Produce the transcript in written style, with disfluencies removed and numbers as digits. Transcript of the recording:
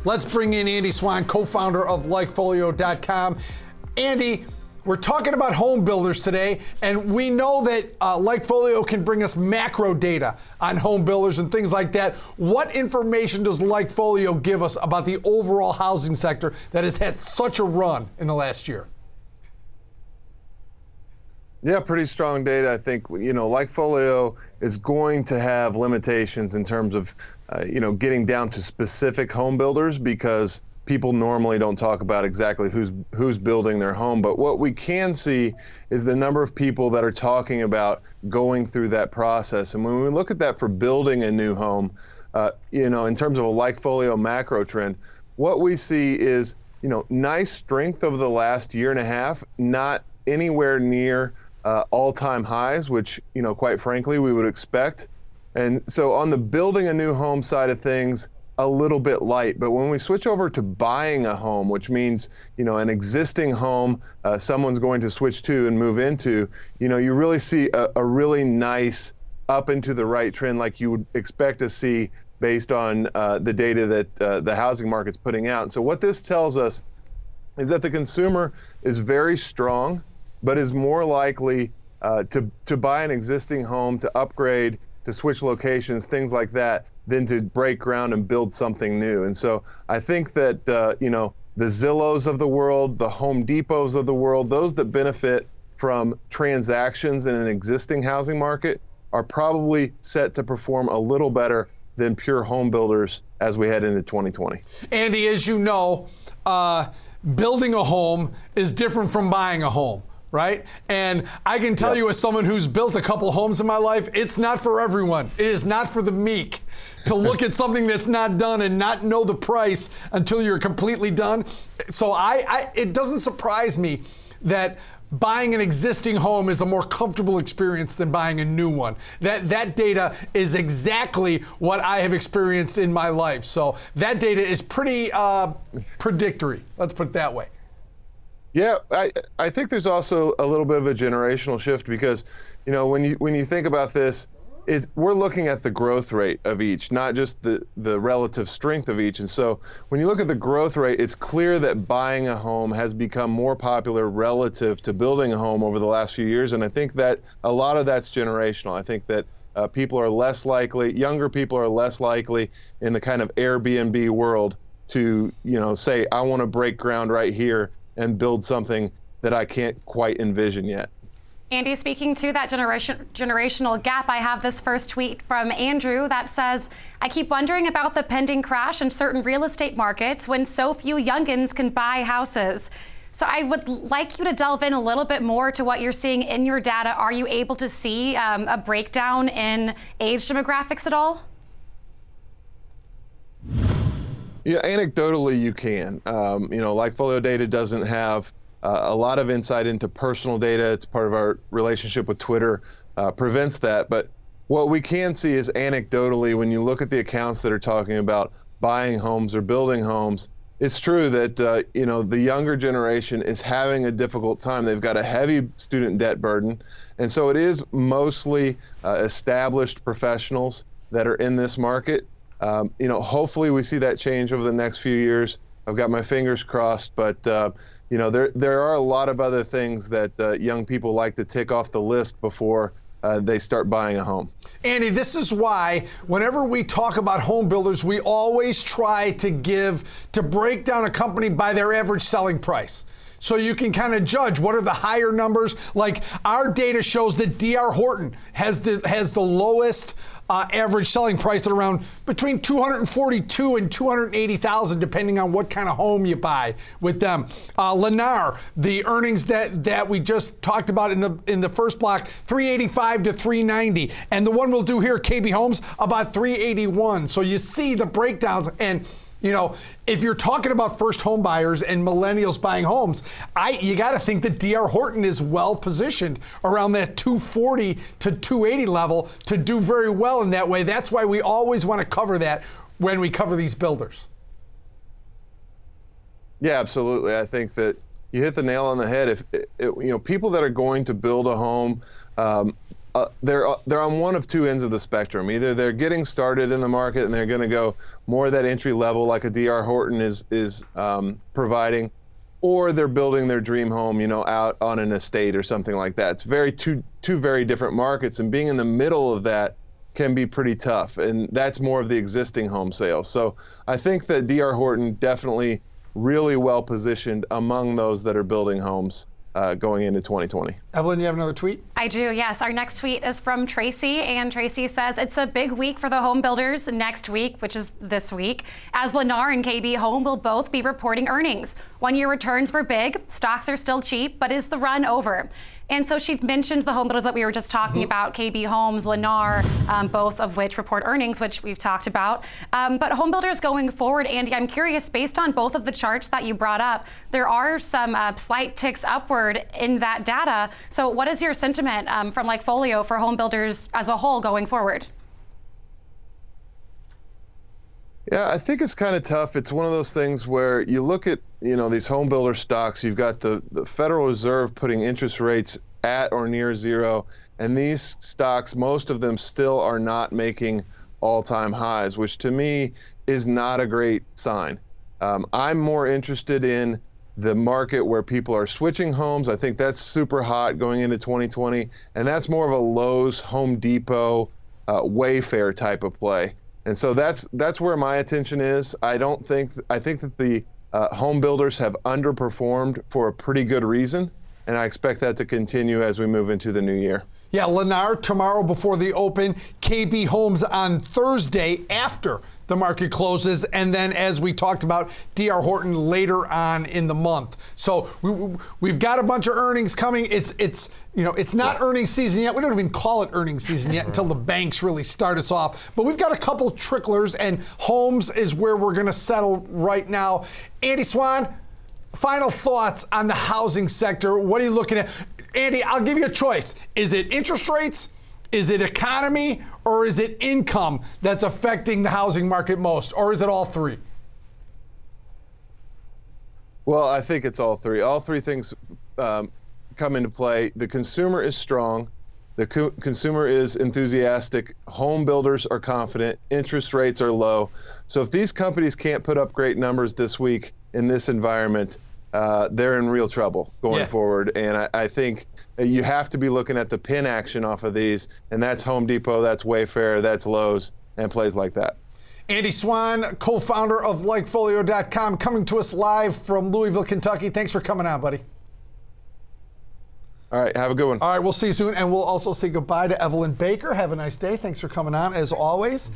Let's bring in Andy Swan, co-founder of LikeFolio.com. Andy, we're talking about home builders today, and we know that LikeFolio can bring us macro data on home builders and things like that. What information does LikeFolio give us about the overall housing sector that has had such a run in the last year? Yeah, pretty strong data. I think, LikeFolio is going to have limitations in terms of, getting down to specific home builders, because people normally don't talk about exactly who's building their home. But what we can see is the number of people that are talking about going through that process. And when we look at that for building a new home, in terms of a LikeFolio macro trend, what we see is, nice strength over the last year and a half, not anywhere near all-time highs, which, quite frankly, we would expect. And so on the building a new home side of things, a little bit light. But when we switch over to buying a home, which means, an existing home someone's going to switch to and move into, you really see a really nice up into the right trend like you would expect to see based on the data that the housing market's putting out. So what this tells us is that the consumer is very strong, but is more likely to buy an existing home, to upgrade, to switch locations, things like that, than to break ground and build something new. And so I think that, the Zillows of the world, the Home Depots of the world, those that benefit from transactions in an existing housing market are probably set to perform a little better than pure home builders as we head into 2020. Andy, as you know, building a home is different from buying a home, right? And I can tell you, as someone who's built a couple homes in my life, it's not for everyone. It is not for the meek to look at something that's not done and not know the price until you're completely done. So it doesn't surprise me that buying an existing home is a more comfortable experience than buying a new one. That data is exactly what I have experienced in my life. So that data is pretty predictory. Let's put it that way. Yeah, I think there's also a little bit of a generational shift, because, when you think about this, we're looking at the growth rate of each, not just the relative strength of each. And so when you look at the growth rate, it's clear that buying a home has become more popular relative to building a home over the last few years. And I think that a lot of that's generational. I think that people are less likely, younger people are less likely in the kind of Airbnb world to, say, I want to break ground right here and build something that I can't quite envision yet. Andy, speaking to that generational gap, I have this first tweet from Andrew that says, I keep wondering about the pending crash in certain real estate markets when so few youngins can buy houses. So I would like you to delve in a little bit more to what you're seeing in your data. Are you able to see a breakdown in age demographics at all? Yeah, anecdotally you can. LikeFolio data doesn't have a lot of insight into personal data. It's part of our relationship with Twitter, prevents that. But what we can see is anecdotally, when you look at the accounts that are talking about buying homes or building homes, it's true that the younger generation is having a difficult time. They've got a heavy student debt burden, and so it is mostly established professionals that are in this market. Hopefully we see that change over the next few years. I've got my fingers crossed, but there are a lot of other things that young people like to tick off the list before they start buying a home. Andy, this is why whenever we talk about home builders, we always try to break down a company by their average selling price. So you can kind of judge what are the higher numbers. Like our data shows that D.R. Horton has the lowest average selling price at around between $242,000 and $280,000, depending on what kind of home you buy with them. Lennar, the earnings that we just talked about in the first block, $385 to $390, and the one we'll do here, KB Homes, about $381. So you see the breakdowns. And if you're talking about first home buyers and millennials buying homes, you got to think that D.R. Horton is well positioned around that 240 to 280 level to do very well in that way. That's why we always want to cover that when we cover these builders. Yeah, absolutely. I think that you hit the nail on the head. If people that are going to build a home, they're on one of two ends of the spectrum. Either they're getting started in the market and they're going to go more that entry level like a D.R. Horton is providing, or they're building their dream home, out on an estate or something like that. It's two very different markets, and being in the middle of that can be pretty tough, and that's more of the existing home sales. So I think that D.R. Horton definitely really well positioned among those that are building homes going into 2020. Evelyn, you have another tweet? I do, yes. Our next tweet is from Tracy, and Tracy says, it's a big week for the home builders next week, which is this week, as Lennar and KB Home will both be reporting earnings. One-year returns were big, stocks are still cheap, but is the run over? And so she mentions the home builders that we were just talking about, KB Homes, Lennar, both of which report earnings, which we've talked about. But home builders going forward, Andy, I'm curious, based on both of the charts that you brought up, there are some slight ticks upward in that data. So what is your sentiment from LikeFolio for home builders as a whole going forward? Yeah, I think it's kind of tough. It's one of those things where you look at, these home builder stocks, you've got the Federal Reserve putting interest rates at or near zero, and these stocks, most of them still are not making all-time highs, which to me is not a great sign. I'm more interested in the market where people are switching homes. I think that's super hot going into 2020, and that's more of a Lowe's, Home Depot, Wayfair type of play. And so that's where my attention is. I think that the home builders have underperformed for a pretty good reason, and I expect that to continue as we move into the new year. Yeah, Lennar tomorrow before the open, KB Homes on Thursday after the market closes, and then as we talked about, D.R. Horton later on in the month. So we've got a bunch of earnings coming. It's not earnings season yet. We don't even call it earnings season yet until the banks really start us off. But we've got a couple tricklers, and homes is where we're going to settle right now. Andy Swan, final thoughts on the housing sector. What are you looking at? Andy, I'll give you a choice. Is it interest rates? Is it economy? Or is it income that's affecting the housing market most? Or is it all three? Well, I think it's all three. All three things come into play. The consumer is strong. The consumer is enthusiastic. Home builders are confident. Interest rates are low. So if these companies can't put up great numbers this week in this environment, they're in real trouble going forward. And I think you have to be looking at the pin action off of these, and that's Home Depot, that's Wayfair, that's Lowe's, and plays like that. Andy Swan, co-founder of LikeFolio.com, coming to us live from Louisville, Kentucky. Thanks for coming on, buddy. All right, have a good one. All right, we'll see you soon. And we'll also say goodbye to Evelyn Baker. Have a nice day. Thanks for coming on, as always.